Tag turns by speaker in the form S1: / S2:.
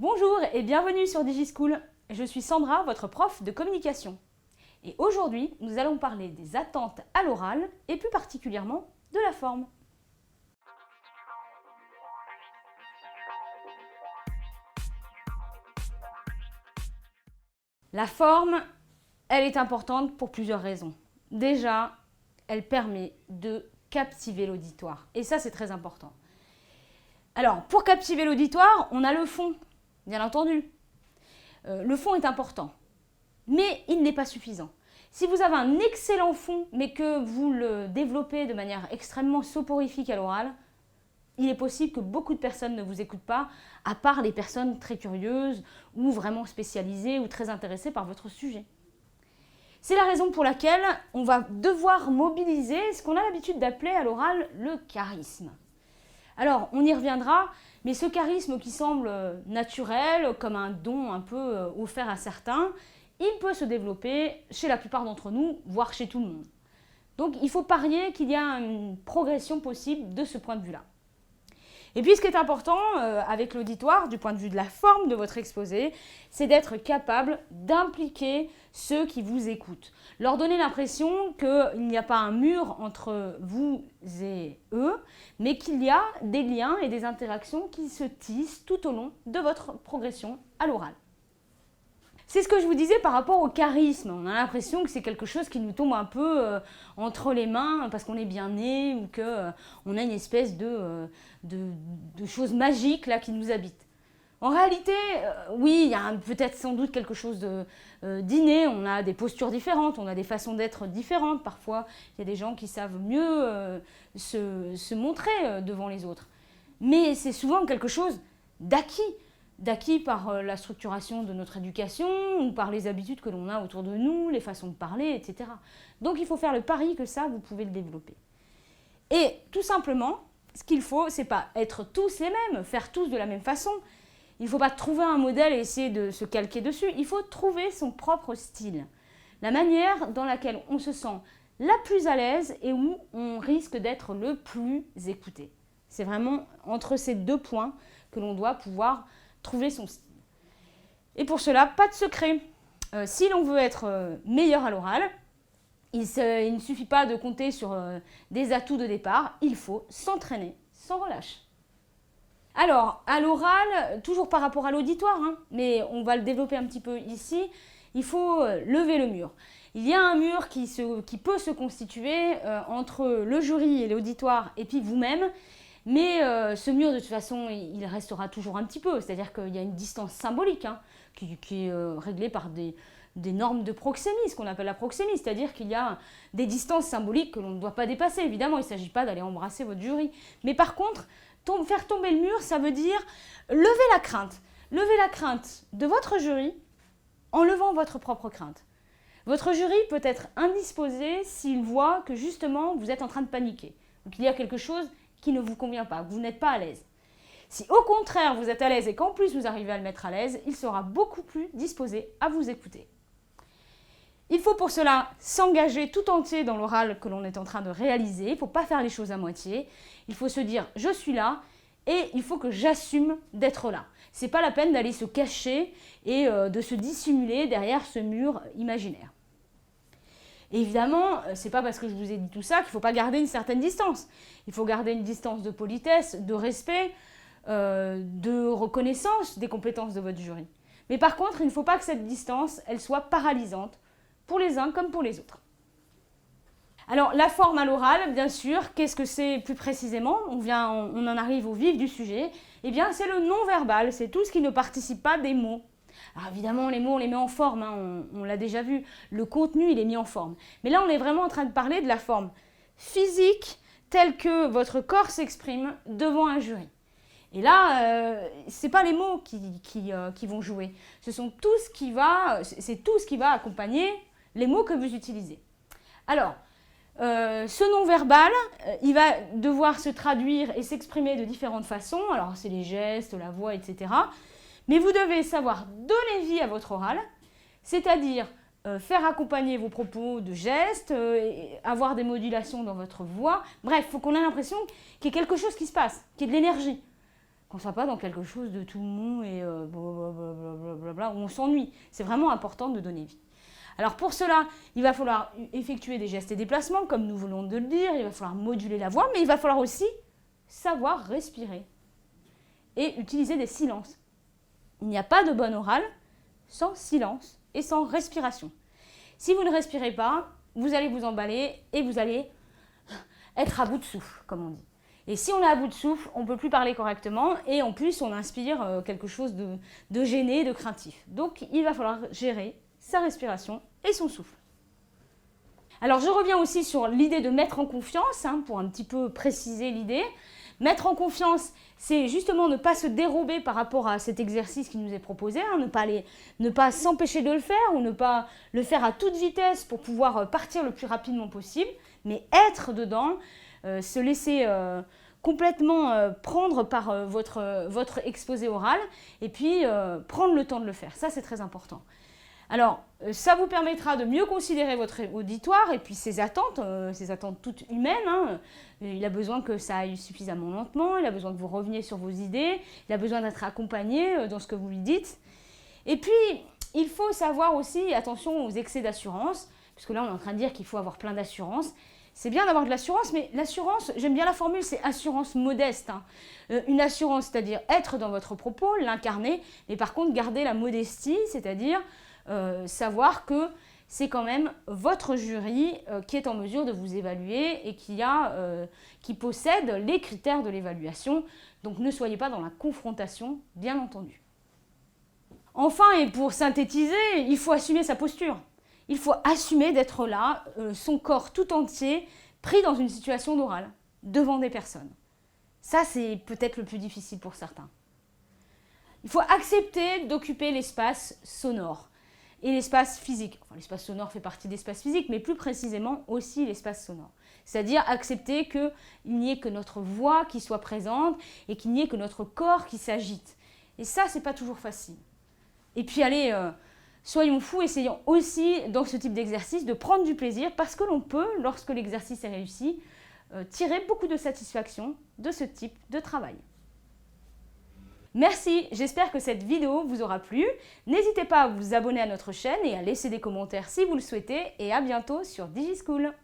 S1: Bonjour et bienvenue sur DigiSchool. Je suis Sandra, votre prof de communication. Et aujourd'hui, nous allons parler des attentes à l'oral et plus particulièrement de la forme. La forme, elle est importante pour plusieurs raisons. Déjà, elle permet de captiver l'auditoire. Et ça, c'est très important. Alors, pour captiver l'auditoire, on a le fond, bien entendu. Le fond est important, mais il n'est pas suffisant. Si vous avez un excellent fond, mais que vous le développez de manière extrêmement soporifique à l'oral, il est possible que beaucoup de personnes ne vous écoutent pas, à part les personnes très curieuses ou vraiment spécialisées ou très intéressées par votre sujet. C'est la raison pour laquelle on va devoir mobiliser ce qu'on a l'habitude d'appeler à l'oral le charisme. Alors, on y reviendra, mais ce charisme qui semble naturel, comme un don un peu offert à certains, il peut se développer chez la plupart d'entre nous, voire chez tout le monde. Donc, il faut parier qu'il y a une progression possible de ce point de vue-là. Et puis, ce qui est important avec l'auditoire, du point de vue de la forme de votre exposé, c'est d'être capable d'impliquer ceux qui vous écoutent. Leur donner l'impression qu'il n'y a pas un mur entre vous et eux, mais qu'il y a des liens et des interactions qui se tissent tout au long de votre progression à l'oral. C'est ce que je vous disais par rapport au charisme. On a l'impression que c'est quelque chose qui nous tombe un peu entre les mains parce qu'on est bien né ou qu'on a une espèce de chose magique là, qui nous habite. En réalité, oui, il y a peut-être sans doute quelque chose d'inné. On a des postures différentes, on a des façons d'être différentes. Parfois, il y a des gens qui savent mieux se montrer devant les autres. Mais c'est souvent quelque chose d'acquis par la structuration de notre éducation ou par les habitudes que l'on a autour de nous, les façons de parler, etc. Donc il faut faire le pari que ça, vous pouvez le développer. Et tout simplement, ce qu'il faut, c'est pas être tous les mêmes, faire tous de la même façon. Il ne faut pas trouver un modèle et essayer de se calquer dessus. Il faut trouver son propre style. La manière dans laquelle on se sent la plus à l'aise et où on risque d'être le plus écouté. C'est vraiment entre ces deux points que l'on doit pouvoir trouver son style. Et pour cela, pas de secret. Si l'on veut être meilleur à l'oral, il ne suffit pas de compter sur des atouts de départ, il faut s'entraîner sans relâche. Alors, à l'oral, toujours par rapport à l'auditoire, mais on va le développer un petit peu ici, il faut lever le mur. Il y a un mur qui peut se constituer entre le jury et l'auditoire et puis vous-même, mais ce mur, de toute façon, il restera toujours un petit peu. C'est-à-dire qu'il y a une distance symbolique qui est réglée par des normes de proxémie, ce qu'on appelle la proxémie. C'est-à-dire qu'il y a des distances symboliques que l'on ne doit pas dépasser. Évidemment, il ne s'agit pas d'aller embrasser votre jury. Mais par contre, faire tomber le mur, ça veut dire lever la crainte. Lever la crainte de votre jury en levant votre propre crainte. Votre jury peut être indisposé s'il voit que justement vous êtes en train de paniquer ou qu'il y a quelque chose qui ne vous convient pas, que vous n'êtes pas à l'aise. Si au contraire vous êtes à l'aise et qu'en plus vous arrivez à le mettre à l'aise, il sera beaucoup plus disposé à vous écouter. Il faut pour cela s'engager tout entier dans l'oral que l'on est en train de réaliser. Il ne faut pas faire les choses à moitié. Il faut se dire je suis là et il faut que j'assume d'être là. Ce n'est pas la peine d'aller se cacher et de se dissimuler derrière ce mur imaginaire. Et évidemment, ce n'est pas parce que je vous ai dit tout ça qu'il ne faut pas garder une certaine distance. Il faut garder une distance de politesse, de respect, de reconnaissance des compétences de votre jury. Mais par contre, il ne faut pas que cette distance, elle soit paralysante pour les uns comme pour les autres. Alors, la forme à l'oral, bien sûr, qu'est-ce que c'est plus précisément ? On en arrive au vif du sujet. Eh bien, c'est le non-verbal, c'est tout ce qui ne participe pas des mots. Alors évidemment, les mots, on les met en forme, on l'a déjà vu. Le contenu, il est mis en forme. Mais là, on est vraiment en train de parler de la forme physique telle que votre corps s'exprime devant un jury. Et là, ce n'est pas les mots qui vont jouer. C'est tout ce qui va accompagner les mots que vous utilisez. Alors, ce non-verbal, il va devoir se traduire et s'exprimer de différentes façons. Alors, c'est les gestes, la voix, etc. Mais vous devez savoir donner vie à votre oral, c'est-à-dire faire accompagner vos propos de gestes, avoir des modulations dans votre voix. Bref, il faut qu'on ait l'impression qu'il y ait quelque chose qui se passe, qu'il y ait de l'énergie. Qu'on ne soit pas dans quelque chose de tout mou et blablabla, où on s'ennuie. C'est vraiment important de donner vie. Alors pour cela, il va falloir effectuer des gestes et déplacements, comme nous venons de le dire, il va falloir moduler la voix, mais il va falloir aussi savoir respirer et utiliser des silences. Il n'y a pas de bonne orale sans silence et sans respiration. Si vous ne respirez pas, vous allez vous emballer et vous allez être à bout de souffle, comme on dit. Et si on est à bout de souffle, on ne peut plus parler correctement et en plus on inspire quelque chose de gêné, de craintif. Donc il va falloir gérer sa respiration et son souffle. Alors je reviens aussi sur l'idée de mettre en confiance, pour un petit peu préciser l'idée. Mettre en confiance, c'est justement ne pas se dérober par rapport à cet exercice qui nous est proposé, ne pas s'empêcher de le faire ou ne pas le faire à toute vitesse pour pouvoir partir le plus rapidement possible, mais être dedans, se laisser complètement prendre par votre exposé oral et puis prendre le temps de le faire. Ça, c'est très important. Alors, ça vous permettra de mieux considérer votre auditoire et puis ses attentes toutes humaines. Il a besoin que ça aille suffisamment lentement, il a besoin que vous reveniez sur vos idées, il a besoin d'être accompagné dans ce que vous lui dites. Et puis, il faut savoir aussi, attention aux excès d'assurance, puisque là, on est en train de dire qu'il faut avoir plein d'assurance. C'est bien d'avoir de l'assurance, mais l'assurance, j'aime bien la formule, c'est assurance modeste. Une assurance, c'est-à-dire être dans votre propos, l'incarner, mais par contre, garder la modestie, c'est-à-dire savoir que c'est quand même votre jury qui est en mesure de vous évaluer et qui possède les critères de l'évaluation. Donc ne soyez pas dans la confrontation, bien entendu. Enfin, et pour synthétiser, il faut assumer sa posture. Il faut assumer d'être là, son corps tout entier, pris dans une situation d'oral, devant des personnes. Ça, c'est peut-être le plus difficile pour certains. Il faut accepter d'occuper l'espace sonore et l'espace physique. Enfin, l'espace sonore fait partie de l'espace physique, mais plus précisément aussi l'espace sonore. C'est-à-dire accepter qu'il n'y ait que notre voix qui soit présente et qu'il n'y ait que notre corps qui s'agite. Et ça, c'est pas toujours facile. Et puis allez, soyons fous, essayons aussi dans ce type d'exercice de prendre du plaisir parce que l'on peut, lorsque l'exercice est réussi, tirer beaucoup de satisfaction de ce type de travail. Merci, j'espère que cette vidéo vous aura plu. N'hésitez pas à vous abonner à notre chaîne et à laisser des commentaires si vous le souhaitez. Et à bientôt sur DigiSchool.